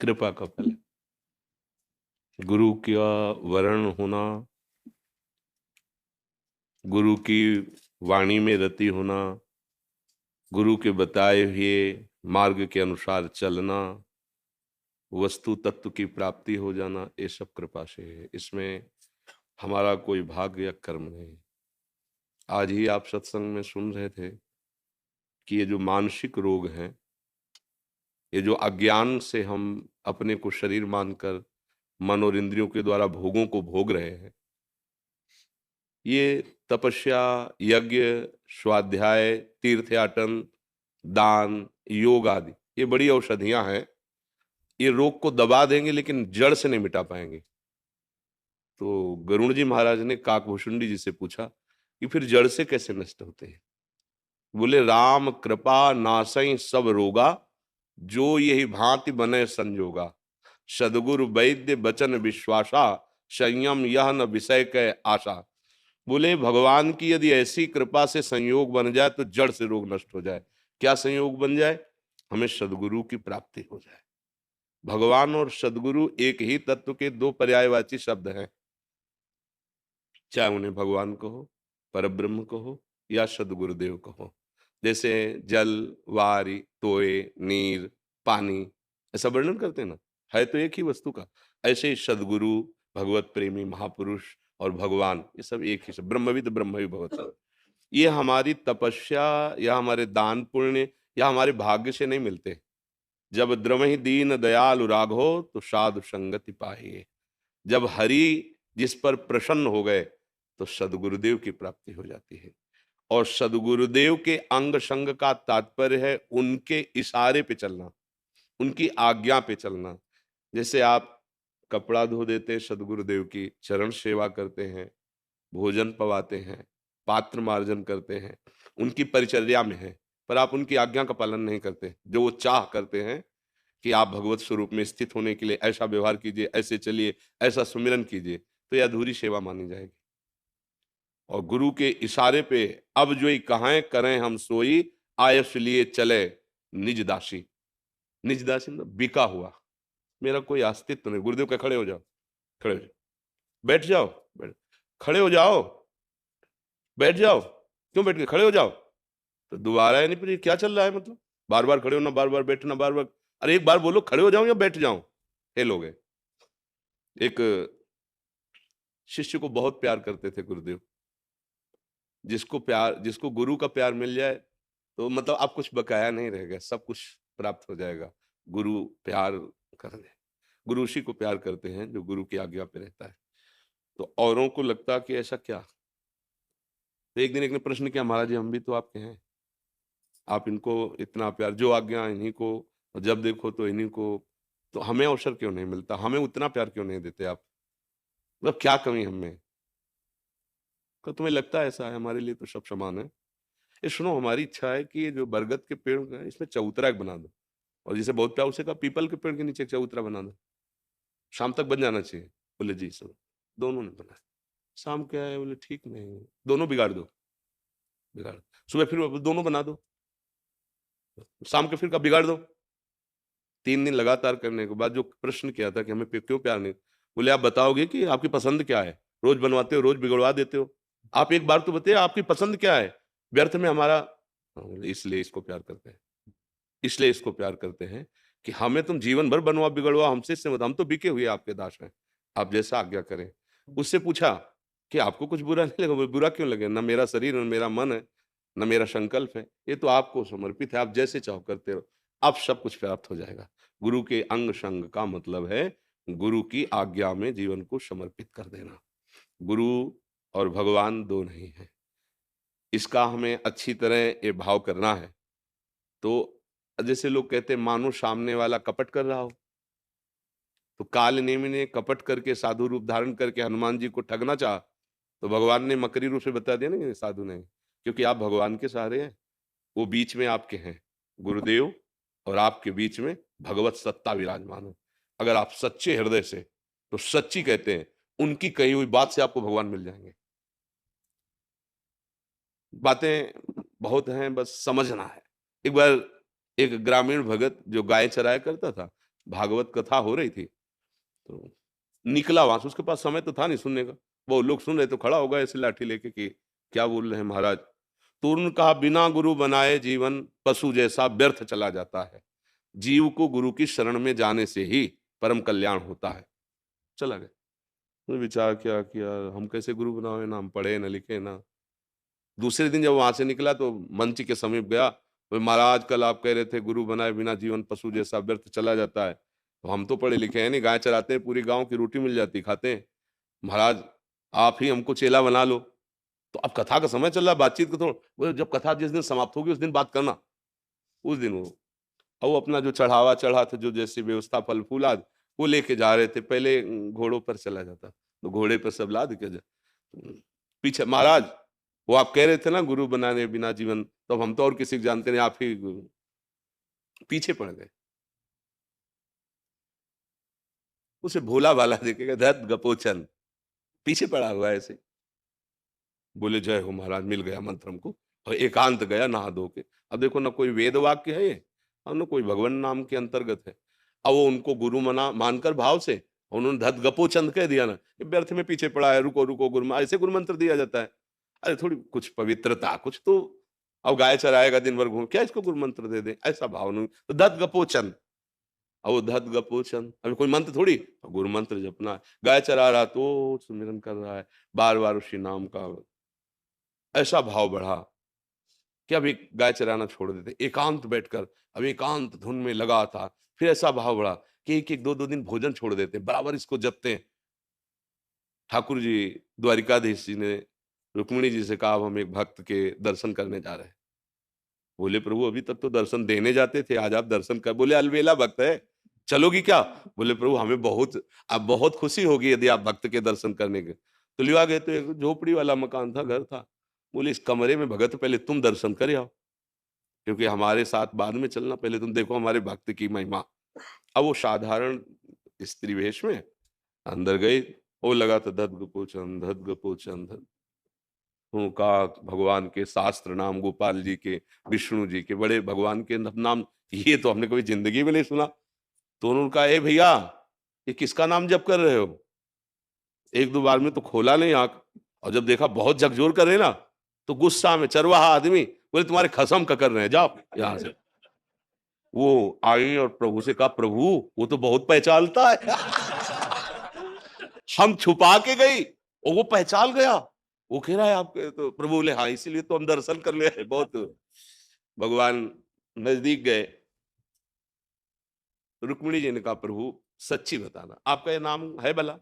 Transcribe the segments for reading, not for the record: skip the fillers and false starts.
कृपा का फल है। गुरु का वर्ण होना, गुरु की वाणी में रति होना, गुरु के बताए हुए मार्ग के अनुसार चलना, वस्तु तत्व की प्राप्ति हो जाना, ये सब कृपा से है। इसमें हमारा कोई भाग्य या कर्म नहीं। आज ही आप सत्संग में सुन रहे थे कि ये जो मानसिक रोग हैं, ये जो अज्ञान से हम अपने को शरीर मानकर मन और इंद्रियों के द्वारा भोगों को भोग रहे हैं, ये तपस्या, यज्ञ, स्वाध्याय, तीर्थयाटन, दान, योग आदि ये बड़ी औषधियां हैं। ये रोग को दबा देंगे लेकिन जड़ से नहीं मिटा पाएंगे। तो गरुण जी महाराज ने काकभूषुंडी जी से पूछा कि फिर जड़ से कैसे नष्ट होते हैं? बोले राम कृपा नासई सब रोगा, जो यही भांति बने संजोगा। सदगुरु वैद्य बचन विश्वासा, संयम यह न विषय के आशा। बोले भगवान की यदि ऐसी कृपा से संयोग बन जाए तो जड़ से रोग नष्ट हो जाए। क्या संयोग बन जाए? हमें सदगुरु की प्राप्ति हो जाए। भगवान और सदगुरु एक ही तत्व के दो पर्यायवाची शब्द हैं, चाहे उन्हें भगवान कहो, परब्रह्म कहो या सदगुरुदेव कहो। जैसे जल, वारी, तोय, नीर, पानी, ऐसा वर्णन करते हैं ना, है तो एक ही वस्तु का। ऐसे ही सदगुरु, भगवत प्रेमी महापुरुष और भगवान, ये सब एक ही सब। ब्रह्मविद ब्रह्म ही भवत। ये हमारी तपस्या या हमारे दान पुण्य या हमारे भाग्य से नहीं मिलते। जब द्रमहि दीन दयालु राघो तो साधु संगति पाहिए। जब हरि जिस पर प्रसन्न हो गए तो सदगुरुदेव की प्राप्ति हो जाती है। और सदगुरुदेव के अंग संग का तात्पर्य है उनके इशारे पे चलना, उनकी आज्ञा पे चलना। जैसे आप कपड़ा धो देते हैं, सदगुरुदेव की चरण सेवा करते हैं, भोजन पवाते हैं, पात्र मार्जन करते हैं, उनकी परिचर्या में है, पर आप उनकी आज्ञा का पालन नहीं करते। जो वो चाह करते हैं कि आप भगवत स्वरूप में स्थित होने के लिए ऐसा व्यवहार कीजिए, ऐसे चलिए, ऐसा सुमिरन कीजिए, तो यह अधूरी सेवा मानी जाएगी। और गुरु के इशारे पे अब जो ही कहां करें हम सोई, आयस लिए चले निज दासी। निज दासी मतलब बिका हुआ, मेरा कोई अस्तित्व नहीं। गुरुदेव के खड़े हो जाओ, खड़े हो जाओ, बैठ जाओ, बैठ, खड़े हो जाओ, बैठ जाओ, क्यों बैठ के खड़े हो जाओ? तो दोबारा है नहीं, फिर ये क्या चल रहा है? मतलब बार बार खड़े होना, बार बार बैठना, बार बार। अरे एक बार बोलो खड़े हो जाओ या बैठ जाओ, फेल हो गए। एक शिष्य को बहुत प्यार करते थे गुरुदेव। जिसको गुरु का प्यार मिल जाए तो मतलब आप कुछ बकाया नहीं रहेगा, सब कुछ प्राप्त हो जाएगा। गुरु प्यार कर दे, गुरु उसी को प्यार करते हैं जो गुरु की आज्ञा पे रहता है। तो औरों को लगता कि ऐसा क्या। तो एक दिन एक ने प्रश्न किया, महाराज जी हम भी तो आपके हैं, आप इनको इतना प्यार, जो आज्ञा इन्हीं को, जब देखो तो इन्हीं को, तो हमें अवसर क्यों नहीं मिलता, हमें उतना प्यार क्यों नहीं देते आप? मतलब क्या कमी हमें? तो तुम्हें लगता है ऐसा है, हमारे लिए तो सब समान है। ये सुनो, हमारी इच्छा है कि ये जो बरगद के पेड़ है इसमें चबूतरा एक बना दो, और जिसे बहुत प्यार उसे कहा पीपल के पेड़ के नीचे एक चबूतरा बना दो, शाम तक बन जाना चाहिए। बोले जी सब, दोनों ने बनाया। शाम क्या है? बोले ठीक नहीं, दोनों बिगाड़ दो, बिगाड़। सुबह फिर दोनों बना दो, शाम के फिर का बिगाड़ दो। 3 दिन लगातार करने के बाद जो प्रश्न किया था कि हमें क्यों प्यार नहीं, बोले आप बताओगे कि आपकी पसंद क्या है? रोज बनवाते हो, रोज बिगड़वा देते हो, आप एक बार तो बताइए आपकी पसंद क्या है? व्यर्थ में हमारा। हाँ, बोले इसलिए इसको प्यार करते हैं, इसलिए इसको प्यार करते हैं कि हमें तुम जीवन भर बनवा बिगड़वा, हमसे इससे मत, हम तो बिके हुए आपके दास हैं, आप जैसा आज्ञा करें। उससे पूछा कि आपको कुछ बुरा नहीं लगा? बोले बुरा क्यों लगे, ना मेरा शरीर, ना मेरा मन है, ना मेरा संकल्प है, ये तो आपको समर्पित है, आप जैसे चाहो करते रहो, आप सब कुछ प्राप्त हो जाएगा। गुरु के अंग संग का मतलब है गुरु की आज्ञा में जीवन को समर्पित कर देना। गुरु और भगवान दो नहीं है, इसका हमें अच्छी तरह ये भाव करना है। तो जैसे लोग कहते हैं मानो सामने वाला कपट कर रहा हो, तो काल नेमि ने कपट करके साधु रूप धारण करके हनुमान जी को ठगना चाहा, तो भगवान ने मकरी रूप से बता दिया ना, ये साधु ने, क्योंकि आप भगवान के सहारे हैं, वो बीच में आपके हैं, गुरुदेव, और आपके बीच में भगवत सत्ता विराजमान है। अगर आप सच्चे हृदय से, तो सच्ची कहते हैं, उनकी कही हुई बात से आपको भगवान मिल जाएंगे। बातें बहुत हैं, बस समझना है। एक बार एक ग्रामीण भगत जो गाय चराया करता था, भागवत कथा हो रही थी, तो निकला वहां से, उसके पास समय तो था नहीं सुनने का। वो लोग सुन रहे तो खड़ा हो गया ऐसे लाठी लेके कि क्या बोल रहे हैं महाराज। तो उन्होंने कहा, बिना गुरु बनाए जीवन पशु जैसा व्यर्थ चला जाता है। जीव को गुरु की शरण में जाने से ही परम कल्याण होता है। चला गया। तो विचार किया हम कैसे गुरु बनावे, ना हम पढ़े ना लिखे ना। दूसरे दिन जब वहां से निकला तो मंच के समीप गया, तो महाराज कल आप कह रहे थे गुरु बनाए बिना जीवन पशु जैसा व्यर्थ चला जाता है, तो हम तो पढ़े लिखे हैं नहीं, गाय चराते हैं, पूरी गांव की रोटी मिल जाती खाते हैं। महाराज आप ही हमको चेला बना लो। तो अब कथा का समय चल रहा है, बातचीत को तो वो जब कथा जिस दिन समाप्त होगी उस दिन बात करना। उस दिन वो और वो अपना जो चढ़ावा चढ़ा था, जो जैसी व्यवस्था फल फूल आदि वो लेके जा रहे थे। पहले घोड़ों पर चला जाता, तो घोड़े पर सब लाद के पीछे महाराज वो आप कह रहे थे ना गुरु बनाने बिना जीवन, तो हम तो और किसी को जानते नहीं, आप ही गुरु। पीछे पड़ गए। उसे भोला भाला देखेगा, धत गपोचन पीछे पड़ा हुआ है ऐसे। बोले जय हो महाराज, मिल गया मंत्र हमको। और एकांत गया नहा धो के। अब देखो ना कोई वेद वाक्य है ये, और ना कोई भगवान नाम के अंतर्गत है। अब वो उनको गुरु मना मानकर भाव से उन्होंने धत गपोचंद कह दिया ना, ये व्यर्थ में पीछे पड़ा है, रुको रुको गुरु, ऐसे गुरु मंत्र दिया जाता है। अरे थोड़ी कुछ पवित्रता कुछ तो। अब गाय चराएगा दिन भर घूम, क्या इसको गुरु मंत्र दे दे, ऐसा भाव नहीं। तो धत गपोचंद, अब वो धत गपोचंद, अभी कोई मंत्र थोड़ी, गुरु मंत्र जपना है। गाय चरा रहा तो सुमिरन कर रहा है बार बार उसी नाम का। ऐसा भाव बढ़ा कि अब एक गाय चराना छोड़ देते, एकांत बैठकर अब एकांत धुन में लगा था। फिर ऐसा भाव बढ़ा कि एक एक दो दो दिन भोजन छोड़ देते, बराबर इसको जपते हैं। ठाकुर जी द्वारिकाधीश जी ने रुक्मिणी जी से कहा, अब हम एक भक्त के दर्शन करने जा रहे हैं। बोले प्रभु अभी तक तो दर्शन देने जाते थे, आज आप दर्शन कर। बोले अलवेला भक्त है, चलोगी क्या। बोले प्रभु हमें बहुत, अब बहुत खुशी होगी यदि आप भक्त के दर्शन करने के। तो लिवा गए, तो एक झोपड़ी वाला मकान था, घर था। बोले इस कमरे में भगत पहले तुम दर्शन कर आओ, क्योंकि हमारे साथ बाद में चलना, पहले तुम देखो हमारे भक्त की महिमा। अब वो साधारण स्त्री वेश में अंदर गए, वो लगा था धद गपोचन धद गपोचन धद। का भगवान के शास्त्र नाम, गोपाल जी के, विष्णु जी के, बड़े भगवान के नाम, ये तो हमने कभी जिंदगी में नहीं सुना। तो उन्होंने कहा, ए भैया ये किसका नाम जप कर रहे हो। एक दो बार में तो खोला नहीं आंख, और जब देखा बहुत झकझोर कर रहे ना, तो गुस्सा में चरवाहा आदमी बोले तुम्हारे खसम का कर रहे हैं, जाओ यहां से। वो आई और प्रभु से कहा, प्रभु वो तो बहुत पहचानता है। हम छुपा के गई और वो पहचान गया। वो कह रहा है आपके, तो प्रभु बोले हाँ इसीलिए तो हम दर्शन कर ले बहुत। भगवान नजदीक गए। रुक्मिणी जी ने कहा, प्रभु सच्ची बताना आपका ये नाम है भला,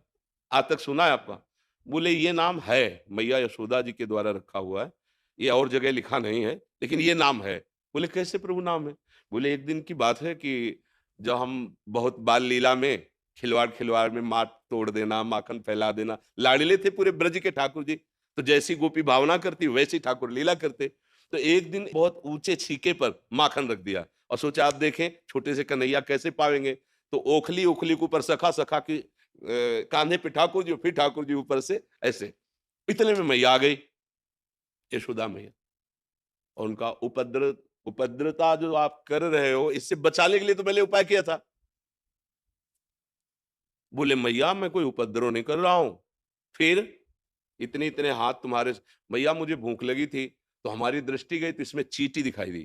आज तक सुना है आपका। बोले ये नाम है, मैया यशोदा जी के द्वारा रखा हुआ है, ये और जगह लिखा नहीं है, लेकिन ये नाम है। बोले कैसे प्रभु नाम है। बोले एक दिन की बात है कि जब हम बहुत बाल लीला में खिलवाड़ खिलवाड़ में मात तोड़ देना, माखन फैला देना, लाडले थे पूरे ब्रज के ठाकुर जी। तो जैसी गोपी भावना करती वैसी ठाकुर लीला करते। तो एक दिन बहुत ऊंचे छीके पर माखन रख दिया और सोचा आप देखें छोटे से कन्हैया कैसे पावेंगे। तो ओखली ओखली के ऊपर सखा, सखा की कांधे पे ठाकुर जी, फिर ठाकुर जी ऊपर से ऐसे। इतने में मैया आ गई, यशोदा मैया। और उनका उपद्रता जो आप कर रहे हो, इससे बचाने के लिए तो पहले उपाय किया था। बोले मैया मैं कोई उपद्रव नहीं कर रहा हूं। फिर इतने इतने हाथ तुम्हारे। मैया मुझे भूख लगी थी, तो हमारी दृष्टि गई तो इसमें चींटी दिखाई दी।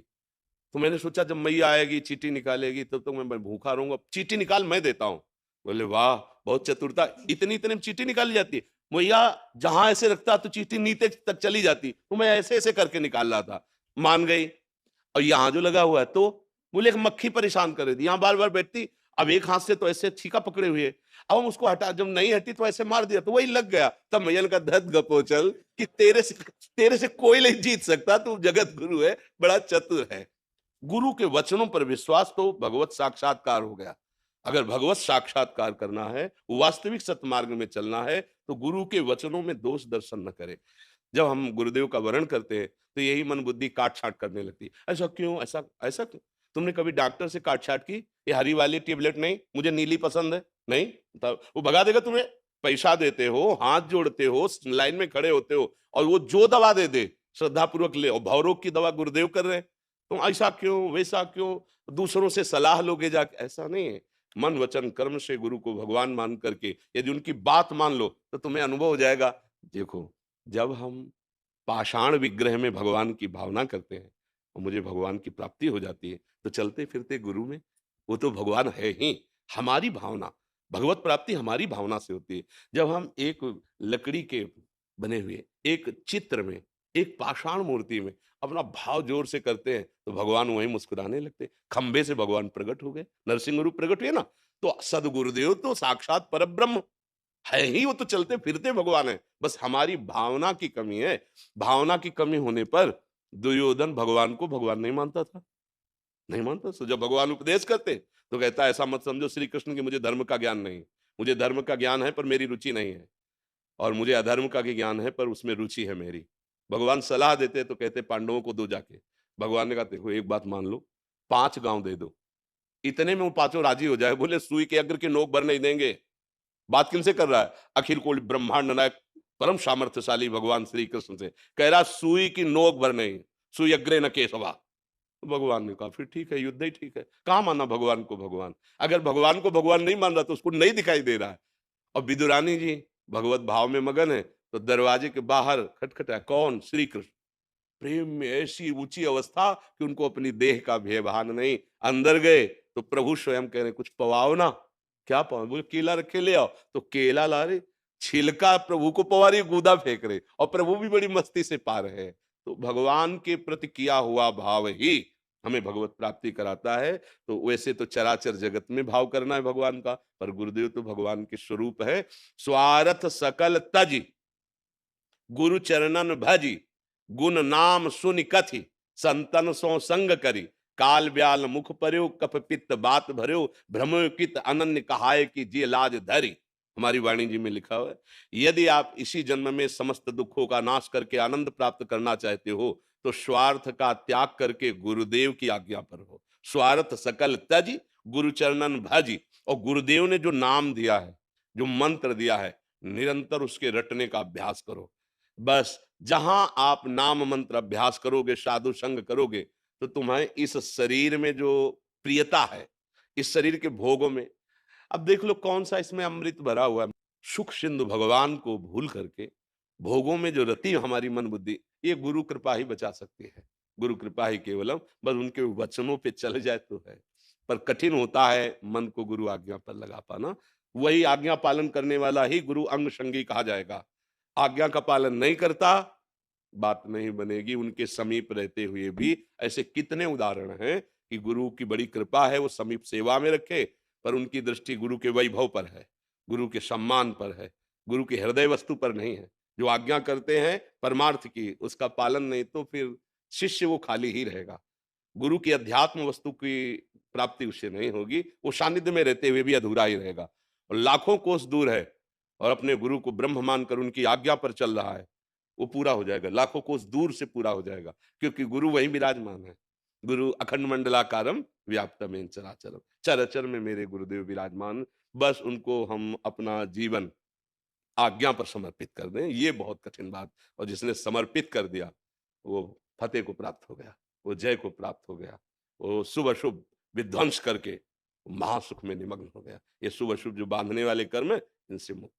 तो मैंने सोचा जब मैया आएगी चींटी निकालेगी तब तो मैं भूखा रहूंगा, चींटी निकाल मैं देता हूं। बोले वाह बहुत चतुरता, इतनी इतने में चींटी निकाली जाती है। मैया जहां ऐसे रखता तो चींटी नीचे तक चली जाती, तो मैं ऐसे ऐसे करके निकाल रहा था। मान गई। और यहाँ जो लगा हुआ है, तो बोले एक मक्खी परेशान कर रही थी, यहाँ बार बार बैठती। अब एक हाथ से तो ऐसे छीका पकड़े हुए, अब हम उसको हटा, जब नहीं हटी तो ऐसे मार दिया, तो वही लग गया। तब मैया का धत गपोचल कि तेरे से कोई नहीं जीत सकता, तू जगत गुरु है, बड़ा चतुर है। गुरु के वचनों पर विश्वास तो भगवत साक्षात्कार हो गया। अगर भगवत साक्षात्कार करना है, वास्तविक सतमार्ग में चलना है, तो गुरु के वचनों में दोष दर्शन न करे। जब हम गुरुदेव का वर्ण करते हैं तो यही मन बुद्धि काट छाट करने लगती है। ऐसा क्यों, ऐसा ऐसा क्यों। तुमने कभी डॉक्टर से काट छाट की, ये हरी वाली टेबलेट नहीं, मुझे नीली पसंद है, नहीं, तब वो भगा देगा तुम्हें। पैसा देते हो, हाथ जोड़ते हो, लाइन में खड़े होते हो, और वो जो दवा दे दे श्रद्धा पूर्वक ले, और भवरोग की दवा गुरुदेव कर रहे हैं। तुम ऐसा क्यों, वैसा क्यों, दूसरों से सलाह लोगे जाके, ऐसा नहीं है। मन वचन कर्म से गुरु को भगवान मान करके यदि उनकी बात मान लो तो तुम्हें अनुभव हो जाएगा। देखो, जब हम पाषाण विग्रह में भगवान की भावना करते हैं और मुझे भगवान की प्राप्ति हो जाती है, तो चलते फिरते गुरु में वो तो भगवान है ही। हमारी भावना, भगवत प्राप्ति हमारी भावना से होती है। जब हम एक लकड़ी के बने हुए एक चित्र में, एक पाषाण मूर्ति में अपना भाव जोर से करते हैं तो भगवान वहीं मुस्कुराने लगते हैं। खंबे से भगवान प्रकट हो गए, नरसिंह रूप प्रकट हुए ना। तो सदगुरुदेव तो साक्षात परब्रह्म है ही, वो तो चलते फिरते भगवान है। बस हमारी भावना की कमी है। भावना की कमी होने पर दुर्योधन भगवान को भगवान नहीं मानता था, नहीं मानता। तो जब भगवान उपदेश करते तो कहता ऐसा मत समझो श्री कृष्ण की मुझे धर्म का ज्ञान नहीं, मुझे धर्म का ज्ञान है पर मेरी रुचि नहीं है, और मुझे अधर्म का भी ज्ञान है पर उसमें रुचि है मेरी। भगवान सलाह देते तो कहते पांडवों को दो जाके। भगवान ने कहा देखो एक बात मान लो, 5 गांव दे दो, इतने में वो पांचों राजी हो जाए। बोले सुई के अग्र की नोक भर नहीं देंगे। बात किनसे कर रहा है? अखिल कोटि ब्रह्मांड नायक परम सामर्थ्यशाली भगवान श्री कृष्ण से कह रहा सुई की नोक भर नहीं, सुई अग्रे न केशवा। तो भगवान ने कहा फिर ठीक है, युद्ध ही ठीक है। कहाँ माना भगवान को भगवान? अगर भगवान को भगवान नहीं मान रहा तो उसको नहीं दिखाई दे रहा है। और विदुरानी जी भगवत भाव में मगन है तो दरवाजे के बाहर खटखटा, कौन? श्री कृष्ण। प्रेम में ऐसी ऊंची अवस्था कि उनको अपनी देह का भय भान नहीं। अंदर गए तो प्रभु स्वयं कह रहे कुछ पवाओ ना। क्या पवाओ? बोले केला रखे ले आओ। तो केला ला रहे, छिलका प्रभु को पवा रही, गूदा फेंक रहे, और प्रभु भी बड़ी मस्ती से पा रहे हैं। तो भगवान के प्रति किया हुआ भाव ही हमें भगवत प्राप्ति कराता है। तो वैसे तो चराचर जगत में भाव करना है भगवान का, पर गुरुदेव तो भगवान के स्वरूप है। स्वार्थ सकल तज गुरु चरणन भजी, गुण नाम सुनि कथि संतन सो संग करी, काल ब्याल मुख पर्यो कफ पित्त बात भर्यो, भ्रमो कित अनन्य कहाय की जी लाज धरी। हमारी वाणी जी में लिखा हुआ है, यदि आप इसी जन्म में समस्त दुखों का नाश करके आनंद प्राप्त करना चाहते हो तो स्वार्थ का त्याग करके गुरुदेव की आज्ञा पर हो। स्वार्थ सकल तज गुरु चरणन भजी। और गुरुदेव ने जो नाम दिया है, जो मंत्र दिया है, निरंतर उसके रटने का अभ्यास करो। बस जहां आप नाम मंत्र अभ्यास करोगे, साधु संग करोगे, तो तुम्हें इस शरीर में जो प्रियता है, इस शरीर के भोगों में, अब देख लो कौन सा इसमें अमृत भरा हुआ है। सुख सिंधु भगवान को भूल करके भोगों में जो रति हमारी मन बुद्धि, ये गुरु कृपा ही बचा सकती है। गुरु कृपा ही केवलम, बस उनके वचनों पे चल जाए तो है। पर कठिन होता है मन को गुरु आज्ञा पर लगा पाना। वही आज्ञा पालन करने वाला ही गुरु अंग संगी कहा जाएगा। आज्ञा का पालन नहीं करता, बात नहीं बनेगी। उनके समीप रहते हुए भी ऐसे कितने उदाहरण हैं कि गुरु की बड़ी कृपा है, वो समीप सेवा में रखे, पर उनकी दृष्टि गुरु के वैभव पर है, गुरु के सम्मान पर है, गुरु की हृदय वस्तु पर नहीं है। जो आज्ञा करते हैं परमार्थ की, उसका पालन नहीं तो फिर शिष्य वो खाली ही रहेगा। गुरु की अध्यात्म वस्तु की प्राप्ति उससे नहीं होगी, वो सानिध्य में रहते हुए भी अधूरा ही रहेगा। और लाखों कोस दूर है और अपने गुरु को ब्रह्म मानकर उनकी आज्ञा पर चल रहा है, वो पूरा हो जाएगा, लाखों कोस दूर से पूरा हो जाएगा, क्योंकि गुरु वहीं विराजमान है। गुरु अखंड मंडलाकारम व्याप्तमेन चराचरम, चराचर में मेरे गुरुदेव विराजमान। बस उनको हम अपना जीवन आज्ञा पर समर्पित कर दें, ये बहुत कठिन बात। और जिसने समर्पित कर दिया वो फतेह को प्राप्त हो गया, वो जय को प्राप्त हो गया, वो शुभ अशुभ विध्वंस करके महासुख में निमग्न हो गया। ये शुभ अशुभ जो बांधने वाले कर्म है, इनसे मुक्त